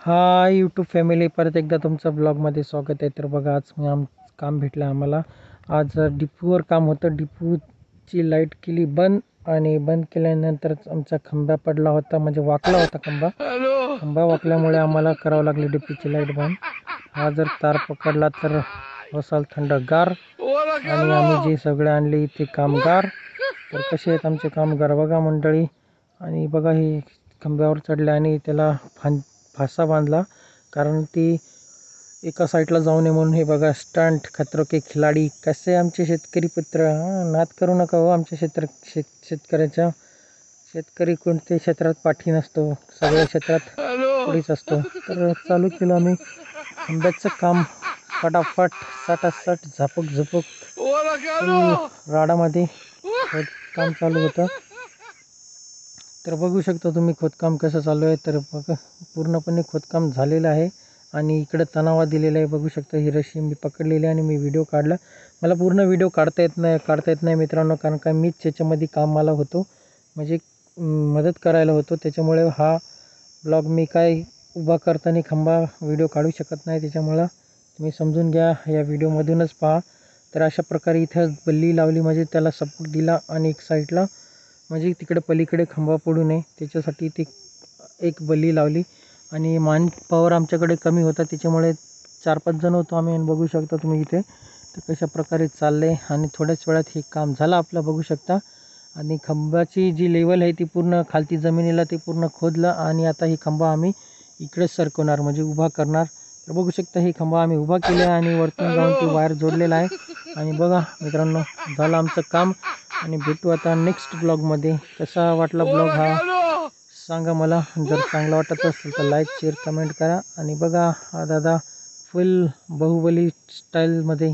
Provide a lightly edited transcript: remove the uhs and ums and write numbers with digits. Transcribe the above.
Hi YouTube family, परत एकदा तुमचं ब्लॉगमध्ये स्वागत आहे. तर बघा, आज काम भेटलं आम्हाला. आज डिपूवर काम होतं. डिपूची लाईट केली बंद आणि बंद केल्यानंतरच आमचा खंबा पडला होता, म्हणजे वाकला होता खंबा वाकल्यामुळे आम्हाला करावं लागली डिपूची लाईट बंद. हा जर तार पकडला तर बसाल थंडगार. आणि आम्ही जे सगळे आणले इथे कामगार, तर कसे आहेत आमचे कामगार बघा मंडळी. आणि बघा, ही खंब्यावर चढले आणि त्याला फासा बांधला, कारण ती एका साईडला जाऊ नये म्हणून. हे बघा, स्टंट खतरो के खिलाडी कसे आमचे शेतकरी पुत्र. नाद करू नका हो आमच्या शेतकऱ्याच्या. शेतकरी कोणत्याही क्षेत्रात पाठी नसतो, सगळ्या क्षेत्रात पुढेच असतो. तर चालू केलं आम्ही खंब्याचं काम फटाफट, सटासट, झपक झपक राडामध्ये काम चालू होतं. तर बघू शकता तुम्ही खोदकाम कसं चालू आहे. तर बघा, पूर्णपणे खोदकाम झालेलं आहे आणि इकडे तणावा दिलेला आहे. बघू शकता, ही रशी मी पकडलेली आणि मी व्हिडिओ काढला. मला पूर्ण व्हिडिओ काढता येत नाही मित्रांनो, कारण का मीच त्याच्यामध्ये कामाला होतो, म्हणजे मदत करायला होतो. त्याच्यामुळे हा ब्लॉग मी काय उभा करताना खंबा व्हिडिओ काढू शकत नाही. त्याच्यामुळं तुम्ही समजून घ्या, या व्हिडिओमधूनच पहा. तर अशा प्रकारे इथं बल्ली लावली, म्हणजे त्याला सपोर्ट दिला, आणि एक साईडला म्हणजे तिकडे पलीकडे खंबा पडू नये त्याच्यासाठी ती एक बल्ली लावली. आणि मान पॉवर आमच्याकडे कमी होता, त्याच्यामुळे 4-5 जण होतो आम्ही. आणि बघू शकता तुम्ही इथे तर कशा प्रकारे चाललं आहे. आणि थोड्याच वेळात हे काम झालं आपलं, बघू शकता. आणि खंबाची जी लेवल आहे ती पूर्ण खालती जमिनीला ते पूर्ण खोदलं. आणि आता ही खंबा आम्ही इकडेच सरकवणार, म्हणजे उभा करणार. तर बघू शकता, ही खंबा आम्ही उभा केला आहे आणि वरतून जाऊन ती वायर जोडलेला आहे. आणि बघा मित्रांनो, झालं आमचं काम. आणि भेटू आता नेक्स्ट ब्लॉगमध्ये. कसा वाटला ब्लॉग हा सांगा मला. जर चांगला वाटत असेल तर लाईक, शेअर, कमेंट करा. आणि बघा, हा दादा फुल बाहुबली स्टाईलमध्ये